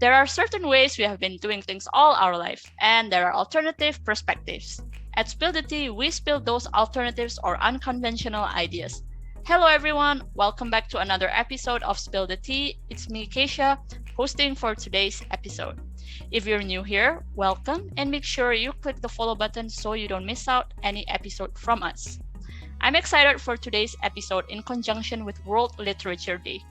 There are certain ways we have been doing things all our life, and there are alternative perspectives. At Spill the Tea, we spill those alternatives or unconventional ideas. Hello everyone, welcome back to another episode of Spill the Tea. It's me, Keisha, hosting for today's episode. If you're new here, welcome, and make sure you click the follow button so you don't miss out any episode from us. I'm excited for today's episode in conjunction with World Literature Day.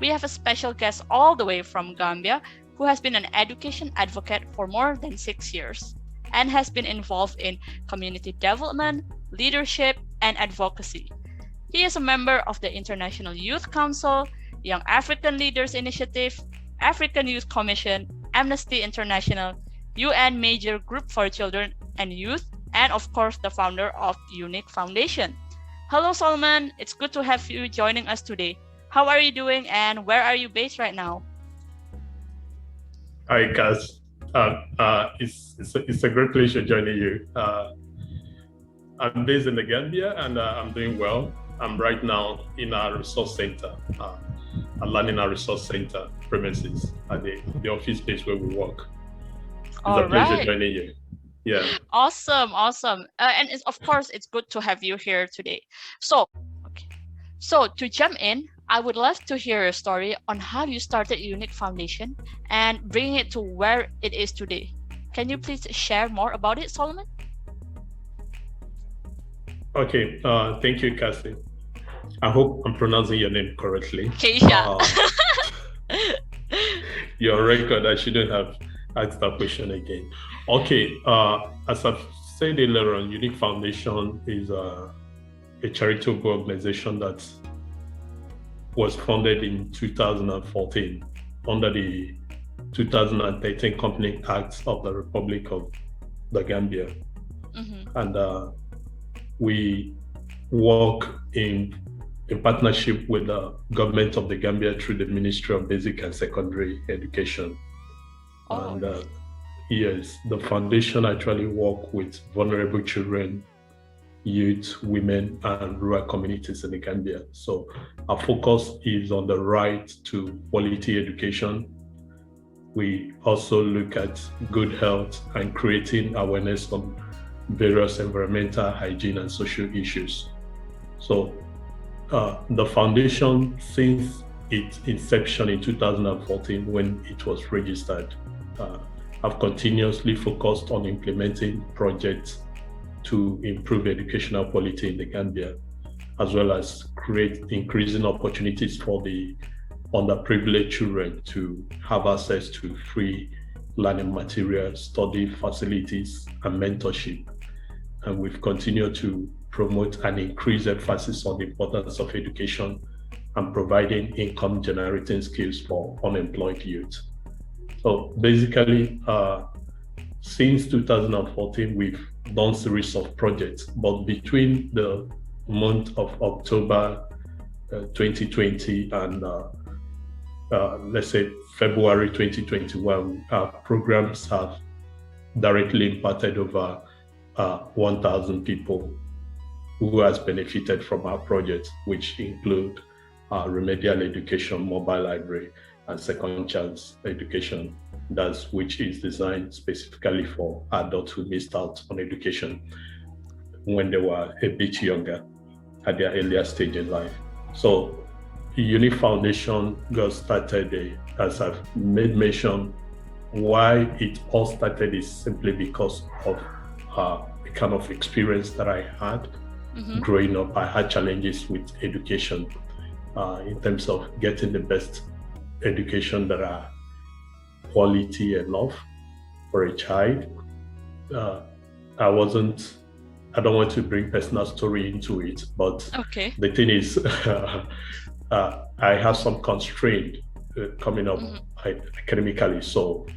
We have a special guest all the way from Gambia who has been an education advocate for more than 6 years and has been involved in community development, leadership, and advocacy. He is a member of the International Youth Council, Young African Leaders Initiative, African Youth Commission, Amnesty International, UN Major Group for Children and Youth, and of course the founder of Uni Foundation. Hello Solomon, it's good to have you joining us today. How are you doing and where are you based right now? Hi, Cass. It's a great pleasure joining you. I'm based in the Gambia and I'm doing well. I'm right now in our resource center, in our resource center premises at the office space where we work. It's a pleasure joining you. Yeah. Awesome. And of course, it's good to have you here today. So to jump in, I would love to hear your story on how you started Uni Foundation and bringing it to where it is today. Can you please share more about it, Solomon? Okay, thank you, Cassie. I hope I'm pronouncing your name correctly. Keisha. Your record, I shouldn't have asked that question again. Okay, as I've said earlier on, Uni Foundation is a charitable organization that was founded in 2014 under the 2013 Company Act of the Republic of the Gambia. Mm-hmm. And we work in partnership with the government of the Gambia through the Ministry of Basic and Secondary Education. Oh. And yes, the foundation actually work with vulnerable children, youth, women, and rural communities in the Gambia. So our focus is on the right to quality education. We also look at good health and creating awareness on various environmental, hygiene, and social issues. So the foundation, since its inception in 2014, when it was registered, have continuously focused on implementing projects to improve educational quality in the Gambia, as well as create increasing opportunities for the underprivileged children to have access to free learning materials, study facilities, and mentorship. And we've continued to promote and increase emphasis on the importance of education and providing income-generating skills for unemployed youth. So basically, since 2014, we've done series of projects, but between the month of October 2020 and let's say February 2021, our programs have directly impacted over 1,000 people who has benefited from our projects, which include remedial education, mobile library, and second chance education, which is designed specifically for adults who missed out on education when they were a bit younger at their earlier stage in life. So Uni Foundation got started, as I've made mention, why it all started is simply because of the kind of experience that I had. Mm-hmm. Growing up. I had challenges with education in terms of getting the best education that are quality enough for a child. I don't want to bring personal story into it, but okay. The thing is, I have some constraint coming up academically. So,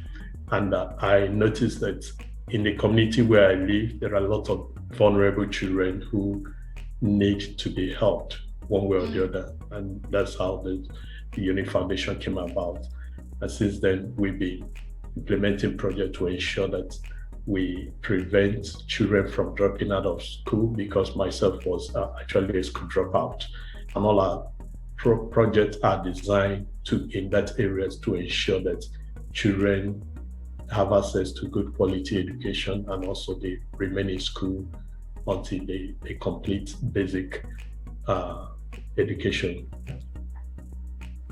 and I noticed that in the community where I live, there are a lot of vulnerable children who need to be helped one way or the other. And that's how the Uni Foundation came about. And since then, we've been implementing projects to ensure that we prevent children from dropping out of school, because myself was actually a school dropout. And all our projects are designed in that areas to ensure that children have access to good quality education, and also they remain in school until they complete basic education.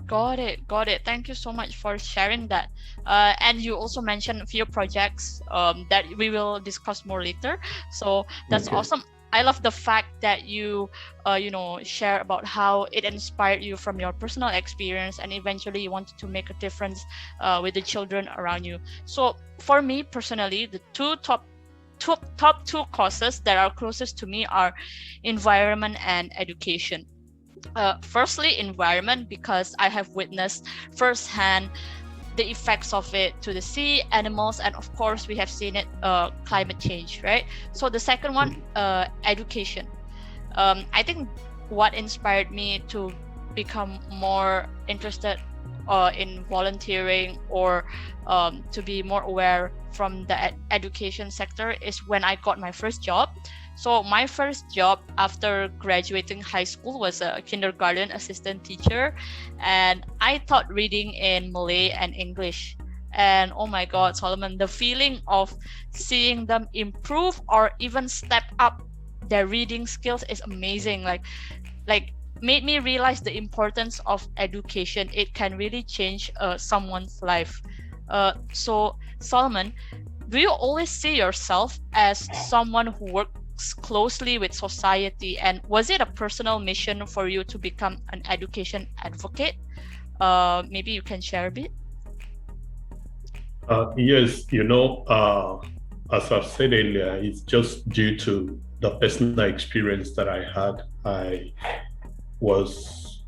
Got it, got it. Thank you so much for sharing that. And you also mentioned a few projects that we will discuss more later. So that's Okay. awesome. I love the fact that you, share about how it inspired you from your personal experience, and eventually you wanted to make a difference with the children around you. So for me personally, the top two causes that are closest to me are environment and education. Firstly, environment, because I have witnessed firsthand the effects of it to the sea, animals, and of course we have seen it, climate change, right? So the second one, education. I think what inspired me to become more interested in volunteering, or to be more aware from the education sector, is when I got my first job. So my first job after graduating high school was a kindergarten assistant teacher, and I taught reading in Malay and English. And oh my God, Solomon, the feeling of seeing them improve or even step up their reading skills is amazing. Like made me realize the importance of education. It can really change someone's life. So Solomon, do you always see yourself as someone who works closely with society, and was it a personal mission for you to become an education advocate? Maybe you can share a bit. Yes, as I've said earlier, it's just due to the personal experience that I had. I was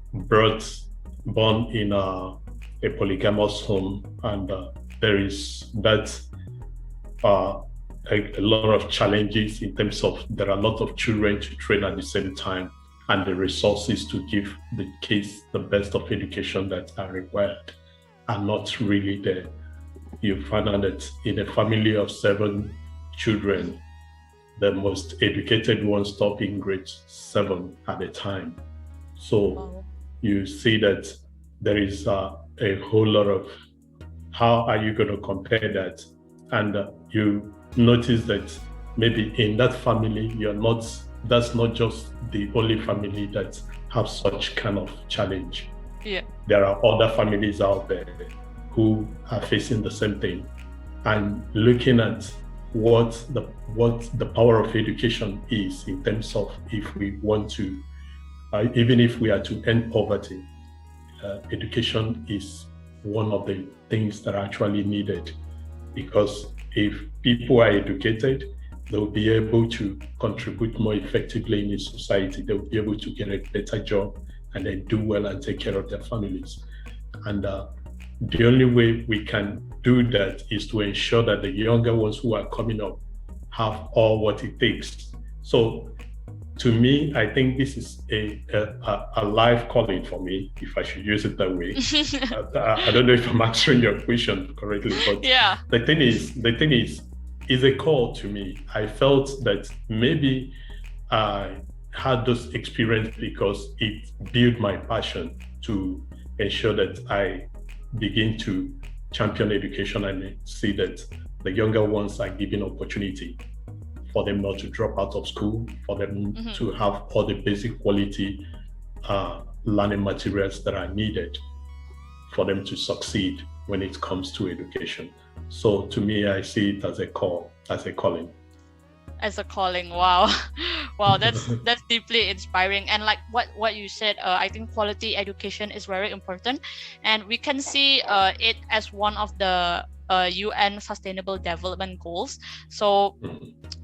born in a polygamous home, and there is that a lot of challenges in terms of there are a lot of children to train at the same time, and the resources to give the kids the best of education that are required are not really there. You find out that in a family of 7 children, the most educated ones stop in grade 7 at a time. So Wow. you see that there is a whole lot of how are you going to compare that? And you notice that maybe in that family, that's not just the only family that have such kind of challenge. Yeah. There are other families out there who are facing the same thing, and looking at what the power of education is in terms of if we want to, even if we are to end poverty, education is one of the things that are actually needed, because if people are educated, they'll be able to contribute more effectively in the society. They'll be able to get a better job and then do well and take care of their families. And the only way we can do that is to ensure that the younger ones who are coming up have all what it takes. So to me, I think this is a life calling for me, if I should use it that way. I don't know if I'm answering your question correctly, but Yeah. the thing is a call to me. I felt that maybe I had this experience because it built my passion to ensure that I begin to champion education and see that the younger ones are given opportunity for them not to drop out of school, for them to have all the basic quality learning materials that are needed for them to succeed when it comes to education. So to me, I see it as a call, as a calling. As a calling. Wow. Wow, that's deeply inspiring. And like what you said, I think quality education is very important, and we can see it as one of the UN Sustainable Development Goals. So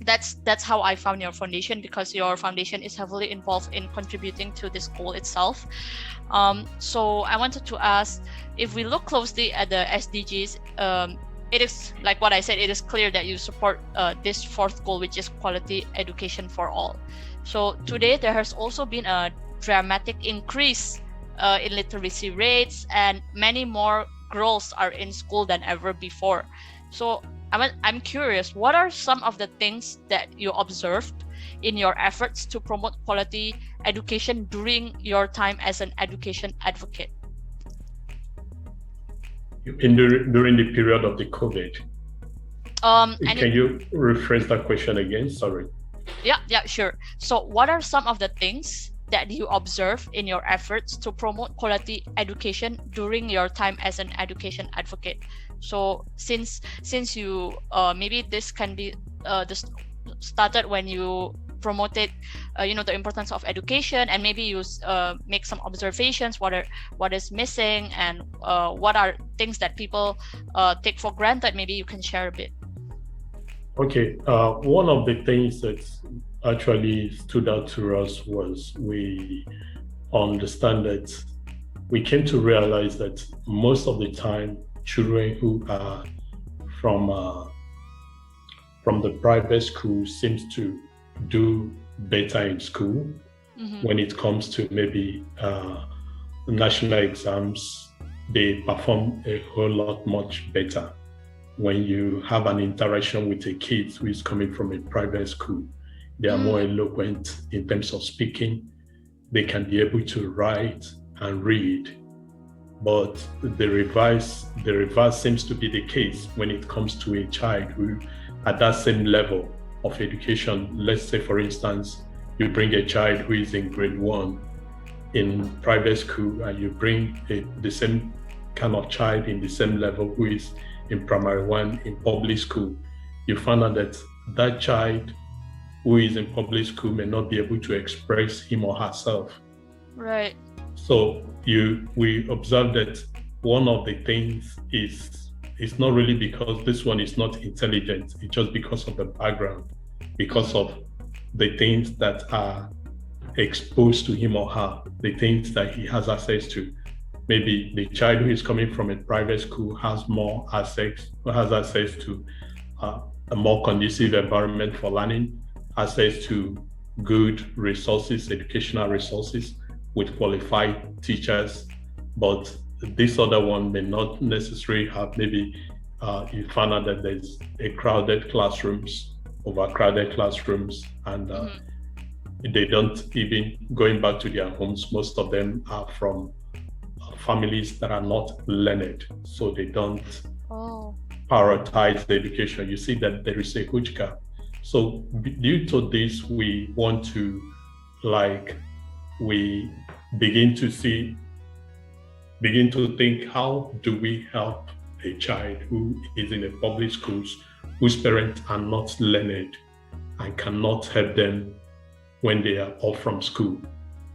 that's how I found your foundation, because your foundation is heavily involved in contributing to this goal itself. So I wanted to ask, if we look closely at the SDGs, it is like what I said, it is clear that you support this 4th goal, which is quality education for all. So today there has also been a dramatic increase in literacy rates, and many more girls are in school than ever before. So I'm curious, what are some of the things that you observed in your efforts to promote quality education during your time as an education advocate? during the period of the COVID. Can you rephrase that question again? Sorry. Yeah, sure. So what are some of the things that you observe in your efforts to promote quality education during your time as an education advocate? So since you maybe this can be this started when you promoted the importance of education, and maybe you make some observations what is missing, and what are things that people take for granted. Maybe you can share a bit. Okay, one of the things that actually stood out to us was we understand that we came to realize that most of the time children who are from the private school seems to do better in school when it comes to maybe national exams. They perform a whole lot much better when you have an interaction with a kid who is coming from a private school. They are more eloquent in terms of speaking. They can be able to write and read. But the reverse seems to be the case when it comes to a child who, at that same level of education, let's say, for instance, you bring a child who is in grade 1 in private school, and you bring the same kind of child in the same level who is in primary 1 in public school. You find out that that child who is in public school may not be able to express him or herself. Right. So we observe that one of the things is it's not really because this one is not intelligent, it's just because of the background, because of the things that are exposed to him or her, the things that he has access to. Maybe the child who is coming from a private school has more access to a more conducive environment for learning, access to good resources, educational resources with qualified teachers. But this other one may not necessarily have. Maybe you find out that there's overcrowded classrooms, and they don't even, going back to their homes, most of them are from families that are not learned, so they don't prioritize the education. You see that there is a huge gap. So due to this, we want to, we begin to think, how do we help a child who is in a public schools, whose parents are not learned and cannot help them when they are off from school?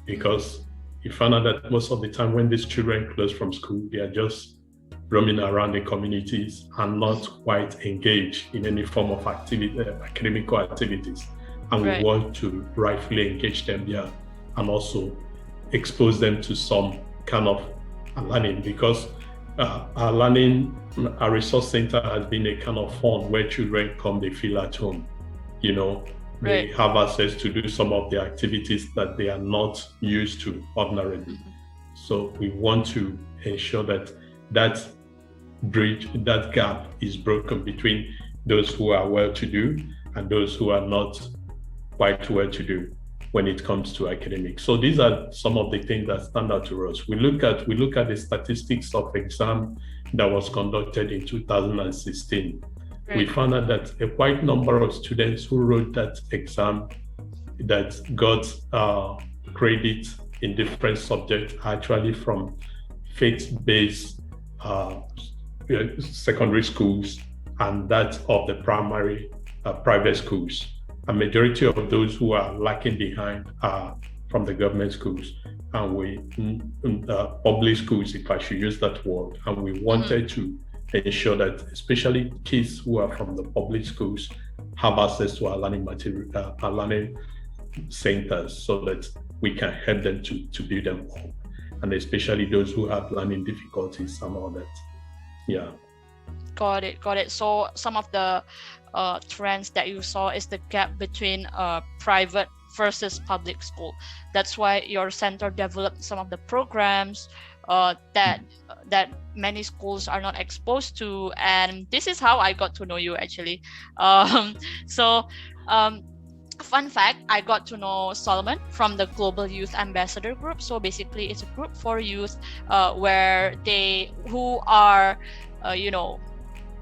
Because you find out that most of the time when these children close from school, they are just roaming around the communities and not quite engaged in any form of academic activities. And we want to rightfully engage them there and also expose them to some kind of learning, because our resource center has been a kind of fun where children come, they feel at home, they have access to do some of the activities that they are not used to ordinarily. So we want to ensure that that gap is broken between those who are well-to-do and those who are not quite well-to-do when it comes to academics. So these are some of the things that stand out to us. We look at the statistics of exam that was conducted in 2016. We found out that a quite number of students who wrote that exam that got credit in different subjects are actually from faith-based secondary schools and that of the primary private schools. A majority of those who are lacking behind are from the government schools, and public schools, if I should use that word. And we wanted to ensure that especially kids who are from the public schools have access to our learning material, our learning centers, so that we can help them to build them up, and especially those who have learning difficulties and all that. Yeah. Got it. So some of the trends that you saw is the gap between private versus public school. That's why your center developed some of the programs that many schools are not exposed to, and this is how I got to know you actually. Fun fact, I got to know Solomon from the Global Youth Ambassador Group. So basically, it's a group for youth where who are,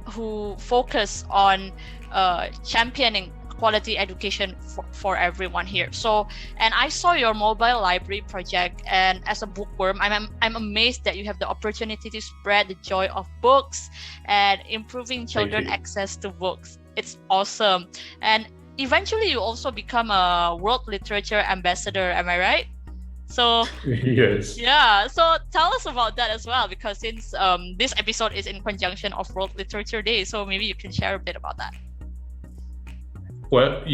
who focus on championing quality education for everyone here. So, and I saw your mobile library project, and as a bookworm, I'm amazed that you have the opportunity to spread the joy of books and improving children access to books. It's awesome. And eventually you also become a world literature ambassador, am I right? So yes. Yeah, so tell us about that as well, because since this episode is in conjunction of World Literature Day, so maybe you can share a bit about that. Well,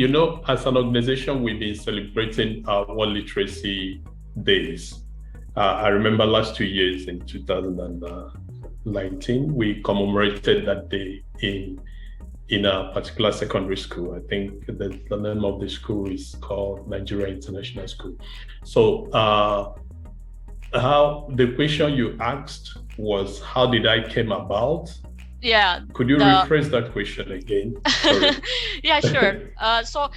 as an organization, we've been celebrating our World Literacy Days. I remember last 2 years in 2019, we commemorated that day in a particular secondary school. I think the name of the school is called Nigeria International School. So how the question you asked was, how did I came about? Yeah. Could you rephrase that question again? Yeah, sure. So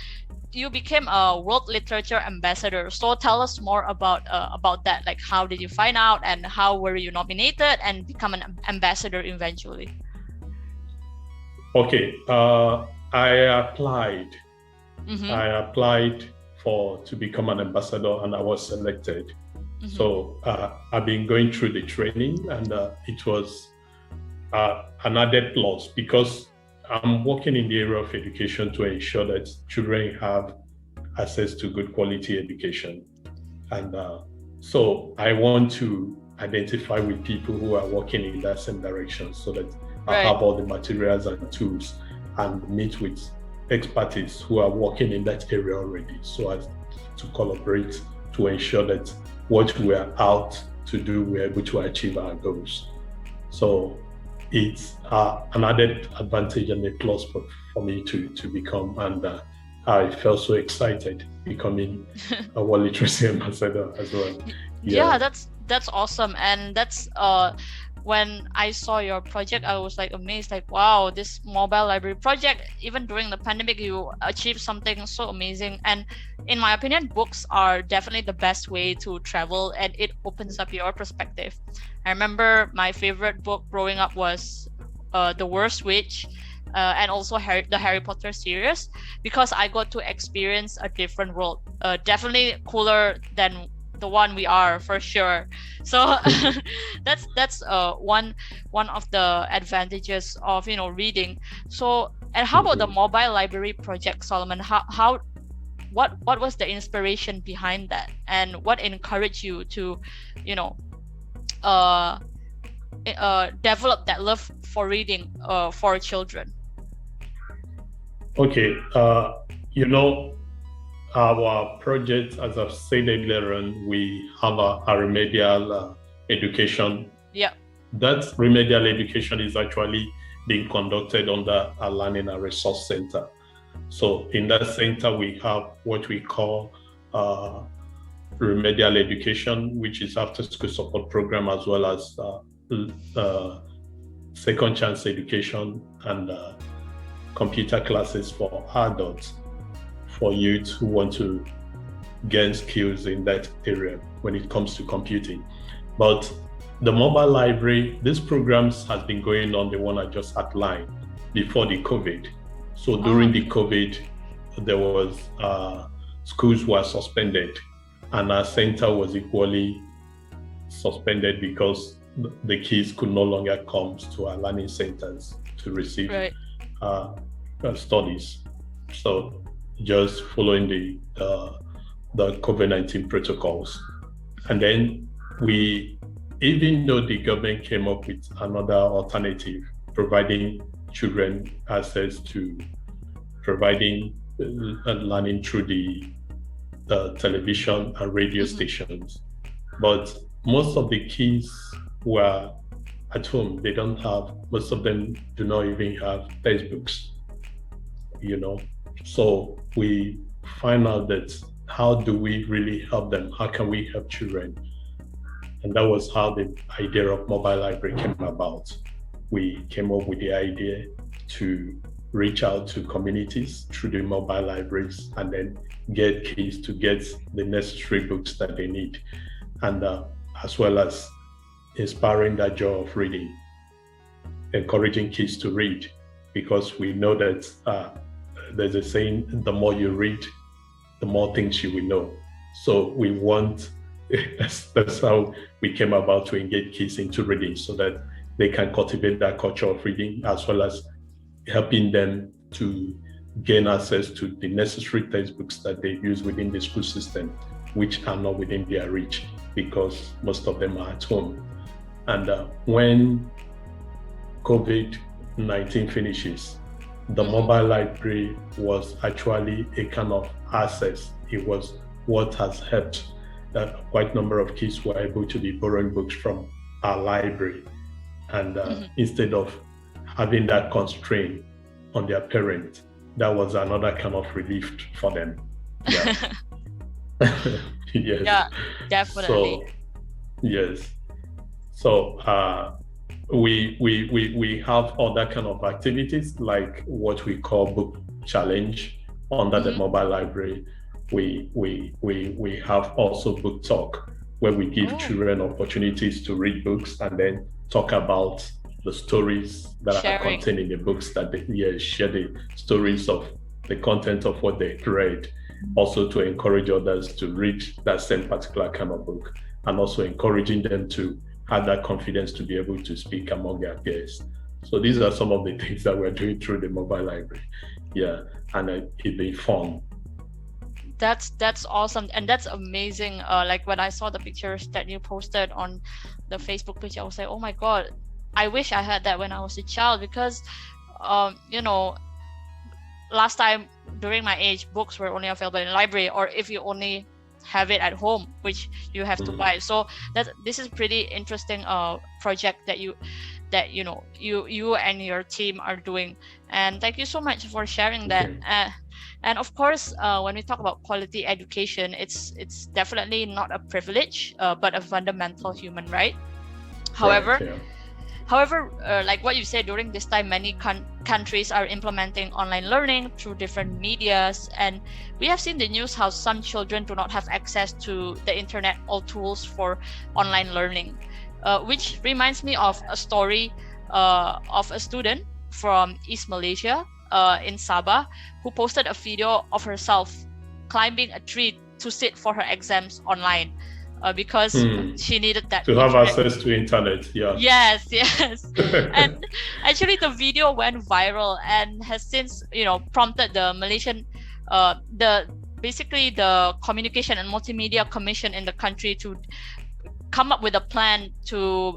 you became a World Literature Ambassador. So tell us more about that. Like, how did you find out, and how were you nominated and become an ambassador eventually? Okay, I applied. Mm-hmm. I applied to become an ambassador, and I was selected. Mm-hmm. So I've been going through the training, and it was an added plus because I'm working in the area of education to ensure that children have access to good quality education. And so I want to identify with people who are working in that same direction so that I have all the materials and tools and meet with experts who are working in that area already, so as to collaborate to ensure that what we are out to do, we're able to achieve our goals. So it's an added advantage and a plus for me to become, and I felt so excited becoming a World Literacy Ambassador as well. Yeah, that's awesome. And that's when I saw your project, I was like amazed, like, wow, this mobile library project, even during the pandemic, you achieved something so amazing. And in my opinion, books are definitely the best way to travel, and it opens up your perspective. I remember my favorite book growing up was The Worst Witch, and also the Harry Potter series, because I got to experience a different world, definitely cooler than the one we are, for sure. So that's one of the advantages of reading. So, and how about the mobile library project, Solomon? What was the inspiration behind that, and what encouraged you to develop that love for reading for children? Okay, our project, as I've said earlier on, we have a remedial education. Yeah. That remedial education is actually being conducted under a learning and resource center. So in that center, we have what we call remedial education, which is after school support program, as well as second chance education and computer classes for adults, for youth who want to gain skills in that area when it comes to computing. But the mobile library, this programs has been going on, the one I just outlined, before the COVID. So during the COVID, there was schools were suspended, and our center was equally suspended because the kids could no longer come to our learning centers to receive studies. So just following the COVID-19 protocols. And then even though the government came up with another alternative, providing children access to providing learning through the television and radio stations. But most of the kids who are at home, most of them do not even have textbooks, So we find out that how do we really help them? How can we help children? And that was how the idea of mobile library came about. We came up with the idea to reach out to communities through the mobile libraries and then get kids to get the necessary books that they need, and as well as inspiring that joy of reading, encouraging kids to read, because we know that there's a saying, the more you read, the more things you will know. So we want, that's how we came about to engage kids into reading, so that they can cultivate that culture of reading, as well as helping them to gain access to the necessary textbooks that they use within the school system, which are not within their reach because most of them are at home. And when COVID-19 finishes, the mobile library was actually a kind of access. It was what has helped that quite a number of kids were able to be borrowing books from our library. And instead of having that constraint on their parents, that was another kind of relief for them. Yeah. Yes. Yeah, definitely. So, yes. So we have other kind of activities like what we call book challenge under the mobile library. We have also book talk, where we give children opportunities to read books and then talk about the stories that are contained in the books, that they share the stories of the content of what they read, also to encourage others to read that same particular kind of book, and also encouraging them to have that confidence to be able to speak among their peers. So these are some of the things that we're doing through the mobile library. Yeah, and it's been fun. That's awesome, and that's amazing. Like when I saw the pictures that you posted on the Facebook page, I was like, oh my god, I wish I had that when I was a child, because last time during my age, books were only available in the library, or if you only have it at home, which you have to buy. So this is pretty interesting project that you and your team are doing, and thank you so much for sharing that. And of course, when we talk about quality education, it's definitely not a privilege, but a fundamental human right. However, like what you said, during this time, many countries are implementing online learning through different medias, and we have seen the news how some children do not have access to the internet or tools for online learning, which reminds me of a story of a student from East Malaysia, in Sabah, who posted a video of herself climbing a tree to sit for her exams online. Because she needed that to have access to internet. Yes. And actually the video went viral and has since prompted the Malaysian basically the Communication and Multimedia Commission in the country to come up with a plan to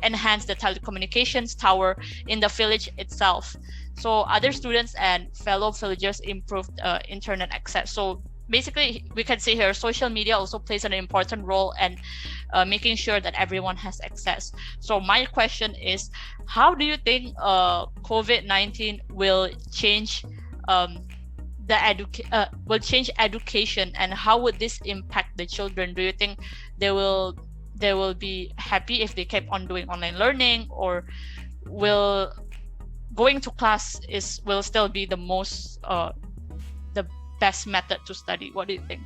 enhance the telecommunications tower in the village itself, so other students and fellow villagers improved internet access. So basically, we can see here, social media also plays an important role in making sure that everyone has access. So my question is, how do you think COVID-19 will change education, and how would this impact the children? Do you think they will be happy if they kept on doing online learning, or will going to class will still be the most best method to study? What do you think?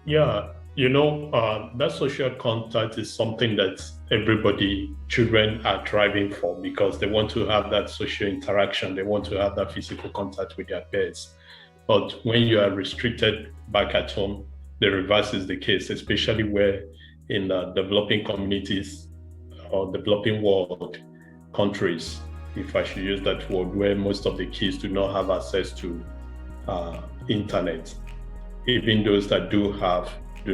Yeah, that social contact is something that children are driving for, because they want to have that social interaction. They want to have that physical contact with their peers. But when you are restricted back at home, the reverse is the case, especially where in developing communities or developing world countries, if I should use that word, where most of the kids do not have access to internet. Even those that do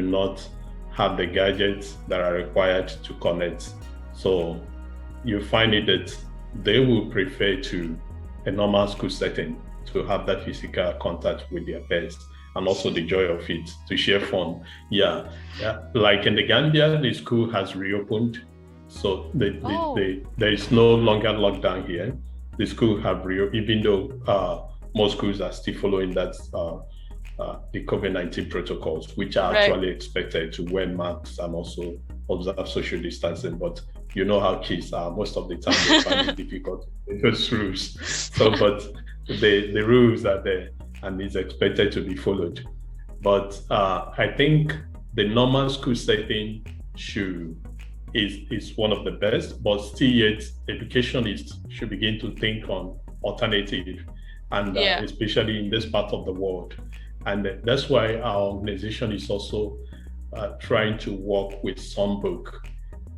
not have the gadgets that are required to connect. So you find it that they will prefer to a normal school setting to have that physical contact with their peers, and also the joy of it, to share fun. Yeah. Like in the Gambia, the school has reopened, so there is no longer lockdown here. The school have reopened, even though most schools are still following that the COVID-19 protocols, which are actually expected to wear masks and also observe social distancing. But you know how kids are. Most of the time they find it difficult with those rules. So, but the rules are there and it's expected to be followed. But I think the normal school setting is one of the best, but still yet educationists should begin to think on alternative, and especially in this part of the world. And that's why our organization is also trying to work with Songbook.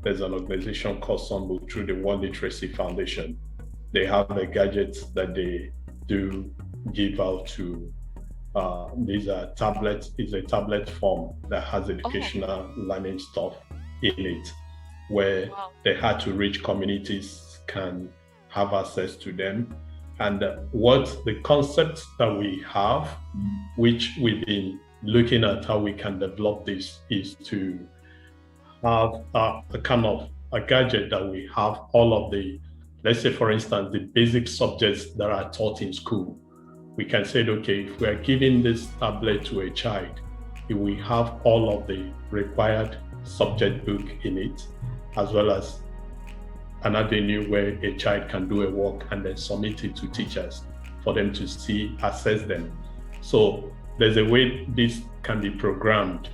There's an organization called Songbook through the World Literacy Foundation. They have a gadget that they do give out to these are tablets. It's a tablet form that has educational learning stuff in it, where the hard to reach communities can have access to them. And what the concepts that we have, which we've been looking at how we can develop this, is to have a kind of a gadget that we have all of the, let's say for instance, the basic subjects that are taught in school. We can say, okay, if we are giving this tablet to a child, if we have all of the required subject book in it, as well as an avenue where a child can do a work and then submit it to teachers for them to see, assess them. So there's a way this can be programmed.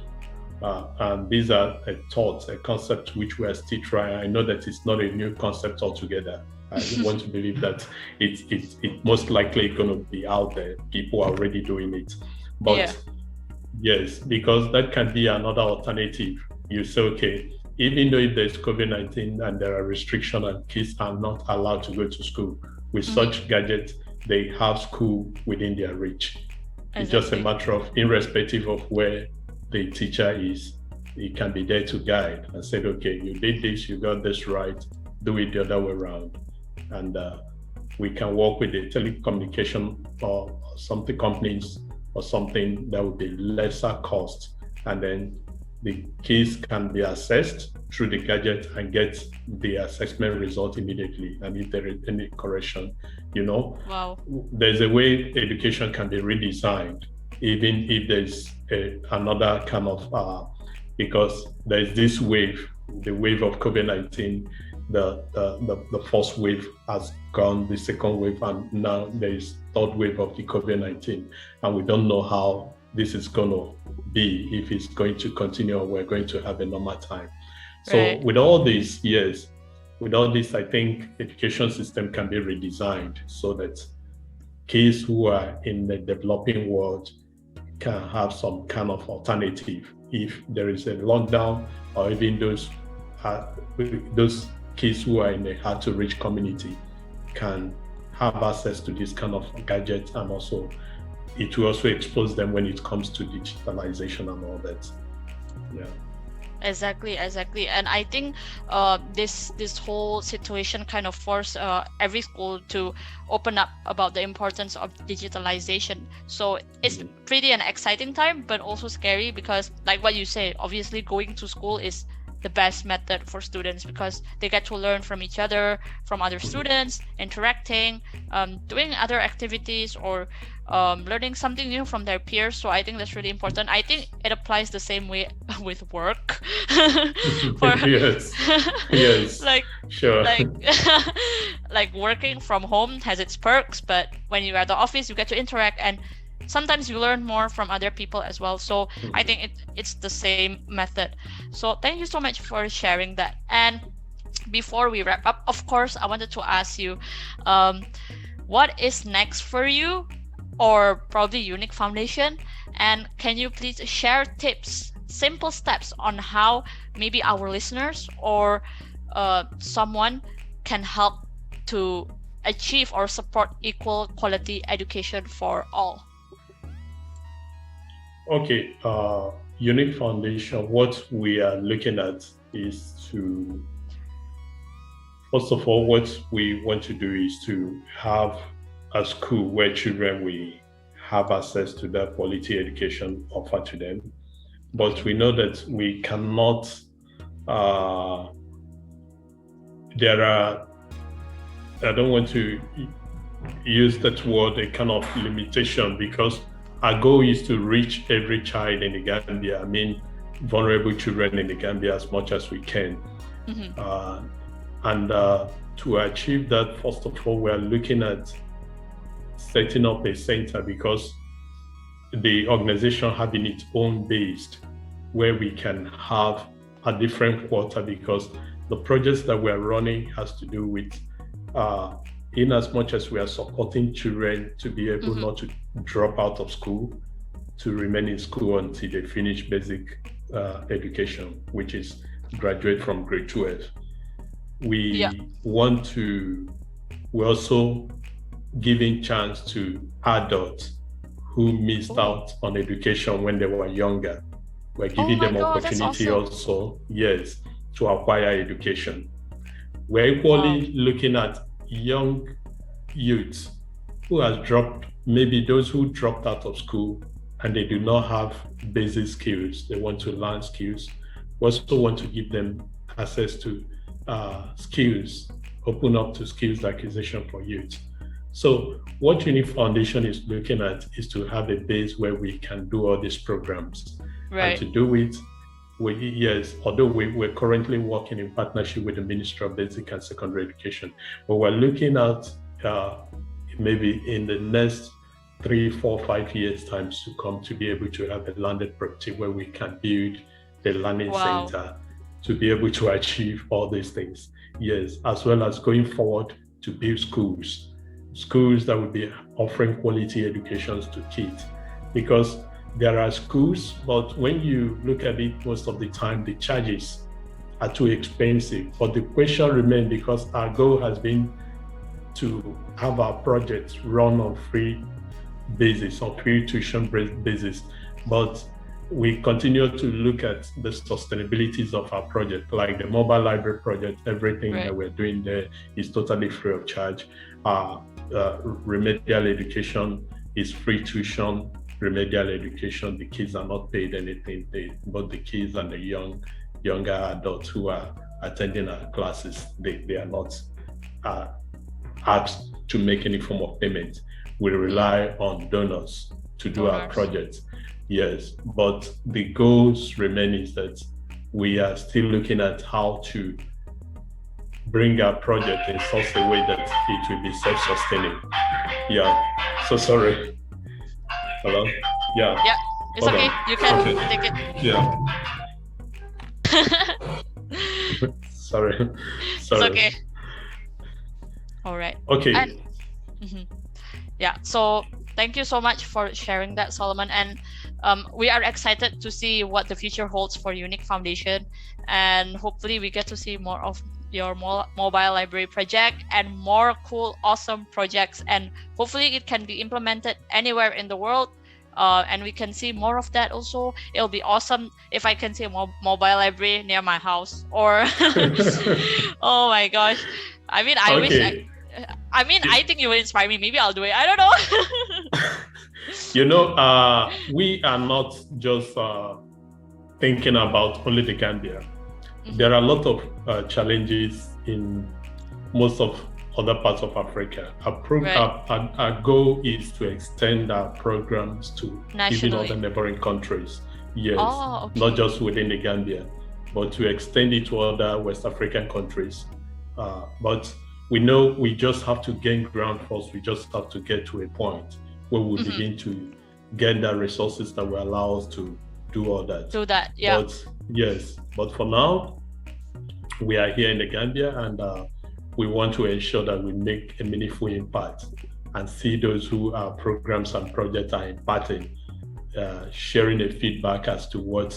And these are thoughts, a concept which we are still trying. I know that it's not a new concept altogether. I want to believe that it's most likely going to be out there. People are already doing it. But yes, because that can be another alternative. You say, okay, even though if there's COVID-19 and there are restrictions and kids are not allowed to go to school, with such gadgets, they have school within their reach. Exactly. It's just a matter of, irrespective of where the teacher is, he can be there to guide and say, okay, you did this, you got this right, do it the other way around. And we can work with the telecommunication or something companies or something that would be lesser cost, and then the kids can be assessed through the gadget and get the assessment result immediately. And if there is any correction, there's a way education can be redesigned, even if there's another kind of, because there's this wave, the wave of COVID-19, the first wave has gone, the second wave, and now there is third wave of the COVID-19, and we don't know how this is going to be, if it's going to continue or we're going to have a normal time. So with all this, I think education system can be redesigned so that kids who are in the developing world can have some kind of alternative. If there is a lockdown, or even those kids who are in a hard to reach community can have access to this kind of gadget, and also it will also expose them when it comes to digitalization and all that. Exactly. And I think this whole situation kind of forced every school to open up about the importance of digitalization. So it's pretty an exciting time, but also scary, because like what you say, obviously going to school is the best method for students, because they get to learn from each other, from other students, interacting, doing other activities, or learning something new from their peers. So I think that's really important. I think it applies the same way with work. Yes. Like, sure. Like working from home has its perks, but when you're at the office, you get to interact, and sometimes you learn more from other people as well. So I think it's the same method. So thank you so much for sharing that. And before we wrap up, of course, I wanted to ask you, what is next for you, or probably Uni Foundation? And can you please share tips, simple steps on how maybe our listeners or someone can help to achieve or support equal quality education for all? Okay, Uni Foundation, what we are looking at is to, first of all, what we want to do is to have a school where children will have access to that quality education offered to them. But we know that we cannot, there are, I don't want to use that word, a kind of limitation, because our goal is to reach every child in the Gambia, vulnerable children in the Gambia, as much as we can. And to achieve that, first of all, we are looking at setting up a center, because the organization having its own base where we can have a different quarter, because the projects that we're running has to do with in as much as we are supporting children to be able not to drop out of school, to remain in school until they finish basic education, which is graduate from grade 12. We also giving chance to adults who missed out on education when they were younger. We're giving them opportunity also, yes, to acquire education. We're equally looking at young youths who has dropped, maybe those who dropped out of school and they do not have basic skills. They want to learn skills. We also want to give them access to skills, open up to skills acquisition for youth. So what Uni Foundation is looking at is to have a base where we can do all these programs. Right. And to do it, although we're currently working in partnership with the Ministry of Basic and Secondary Education, but we're looking at maybe in the next 3, 4, 5 years times to come to be able to have a landed property where we can build a learning center to be able to achieve all these things. Yes, as well as going forward to build schools that will be offering quality educations to kids, because there are schools, but when you look at it, most of the time the charges are too expensive. But the question remains, because our goal has been to have our projects run on free basis, on free tuition basis, but we continue to look at the sustainabilities of our project, like the mobile library project. Everything that we're doing there is totally free of charge. Remedial education is free tuition. Remedial education, the kids are not paid anything, but the kids and the younger adults who are attending our classes, they are not asked to make any form of payment. We rely on donors to do our projects. Yes, but the goals remain is that we are still looking at how to bring our project in such a way that it will be self-sustaining. Yeah, so sorry. Hello? Yeah. Yeah, it's okay. You can take it. Yeah. Sorry. It's okay. All right. Okay. And, yeah, so thank you so much for sharing that, Solomon. And we are excited to see what the future holds for Uni Foundation. And hopefully we get to see more of your mobile library project and more cool, awesome projects. And hopefully it can be implemented anywhere in the world. And we can see more of that also. It'll be awesome if I can see a mobile library near my house. Or, oh my gosh. I mean, I think you will inspire me. Maybe I'll do it. I don't know. We are not just thinking about only the Gambia. There are a lot of challenges in most of other parts of Africa. Our goal is to extend our programs to even other neighboring countries. Yes, not just within the Gambia, but to extend it to other West African countries. But we know we just have to gain ground first. We just have to get to a point where we begin to get the resources that will allow us to do all that. Do that, yeah. But for now, we are here in the Gambia, and we want to ensure that we make a meaningful impact and see those who our programs and projects are impacting, sharing a feedback as to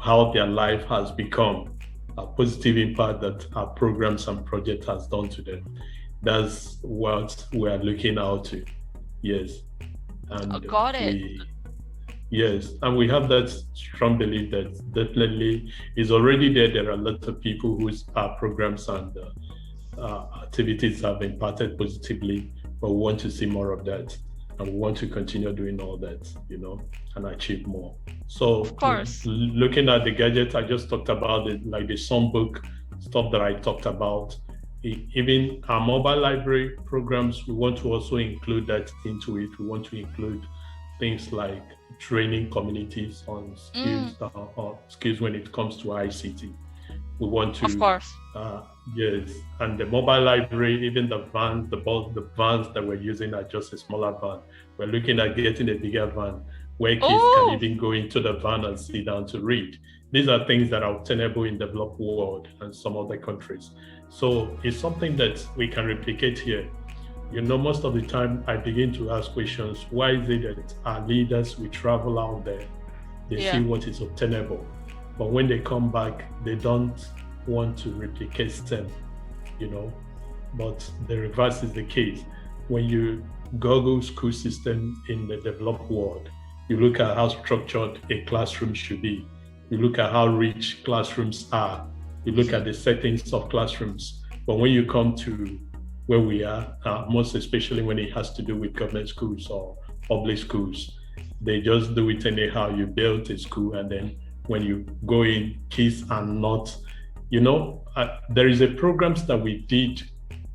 how their life has become, a positive impact that our programs and project has done to them. That's what we are looking out to. Yes. And got it. Yes, and we have that strong belief that definitely is already there. There are a lot of people whose programs and activities have impacted positively, but we want to see more of that, and we want to continue doing all that, and achieve more. So, of course, looking at the gadgets, I just talked about it, like the songbook stuff that I talked about. Even our mobile library programs, we want to also include that into it. We want to include things like training communities on skills skills when it comes to ICT. We want to, of course. yes, and the mobile library, even the vans, the vans that we're using are just a smaller van. We're looking at getting a bigger van where kids can even go into the van and sit down to read. These are things that are obtainable in the developed world and some other countries. So it's something that we can replicate here. You know, most of the time I begin to ask questions. Why is it that our leaders, we travel out there, they see what is obtainable, but when they come back, they don't want to replicate them, you know? But the reverse is the case. When you Google school system in the developed world, you look at how structured a classroom should be. You look at how rich classrooms are. You look at the settings of classrooms. But when you come to where we are, most especially when it has to do with government schools or public schools, they just do it anyhow. You build a school, and then when you go in, kids are not, you know, there is a programs that we did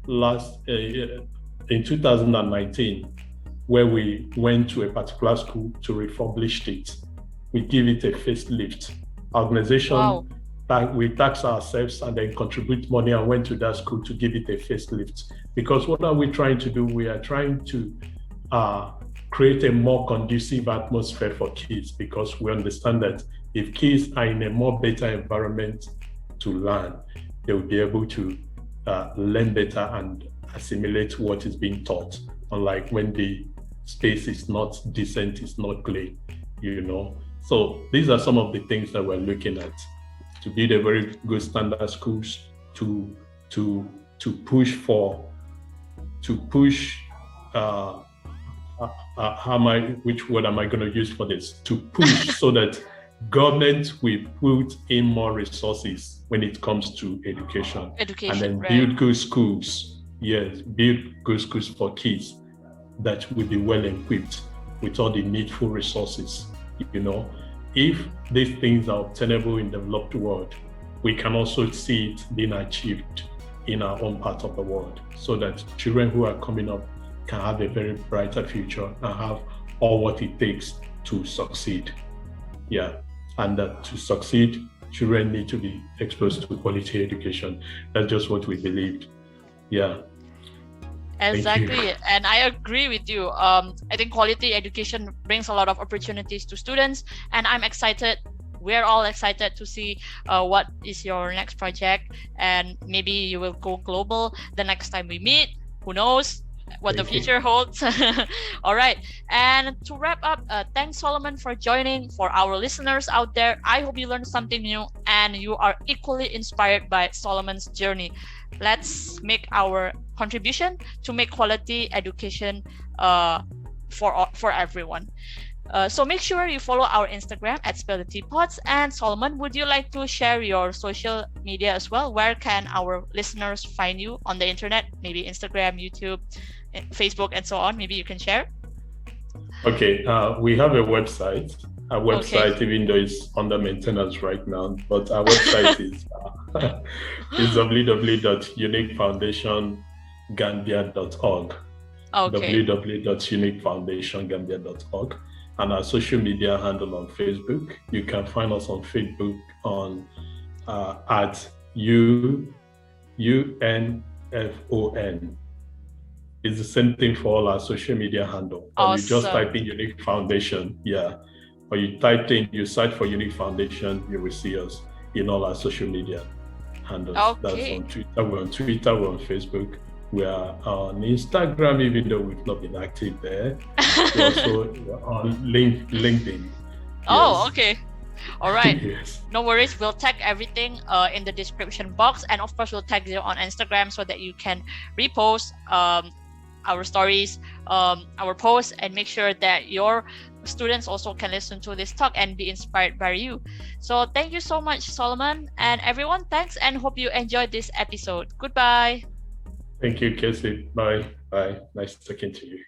last in 2019 where we went to a particular school to refurbish it. We give it a facelift. Organization, we tax ourselves and then contribute money and went to that school to give it a facelift. Because what are we trying to do? We are trying to create a more conducive atmosphere for kids, because we understand that if kids are in a more better environment to learn, they will be able to learn better and assimilate what is being taught, unlike when the space is not decent, it's not clean, you know. So these are some of the things that we're looking at to build a very good standard schools, to push which word am I going to use for this? To push so that government will put in more resources when it comes to education and then build good schools. Yes, build good schools for kids that will be well equipped with all the needful resources. You know, if these things are obtainable in the developed world, we can also see it being achieved in our own part of the world, so that children who are coming up can have a very brighter future and have all what it takes to succeed. Yeah, and that to succeed, children need to be exposed to quality education. That's just what we believed. Yeah. Exactly, and I agree with you. I think quality education brings a lot of opportunities to students, and I'm excited. We're all excited to see what is your next project, and maybe you will go global the next time we meet. Who knows what the future holds? All right, and to wrap up, thanks Solomon for joining. For our listeners out there, I hope you learned something new and you are equally inspired by Solomon's journey. Let's make our contribution to make quality education for everyone. So make sure you follow our Instagram at Spill the Teapots. And Solomon, would you like to share your social media as well? Where can our listeners find you on the internet? Maybe Instagram, YouTube, Facebook, and so on. Maybe you can share. Okay, we have a website. Our website, even though it's under maintenance right now, but our website is www.uniquefoundationgambia.org. www.uniquefoundationgambia.org. And our social media handle on Facebook. You can find us on Facebook on at UNFON. It's the same thing for all our social media handle. Or you just type in Unique Foundation, or you search for Unique Foundation, you will see us in all our social media handles. That's on Twitter, we're on Facebook. We are on Instagram, even though we've not been active there. We're also on LinkedIn. Oh, okay. All right. Yes. No worries. We'll tag everything in the description box. And of course, we'll tag you on Instagram so that you can repost our stories, our posts, and make sure that your students also can listen to this talk and be inspired by you. So thank you so much, Solomon. And everyone, thanks, and hope you enjoyed this episode. Goodbye. Thank you, Casey. Bye. Nice talking to you.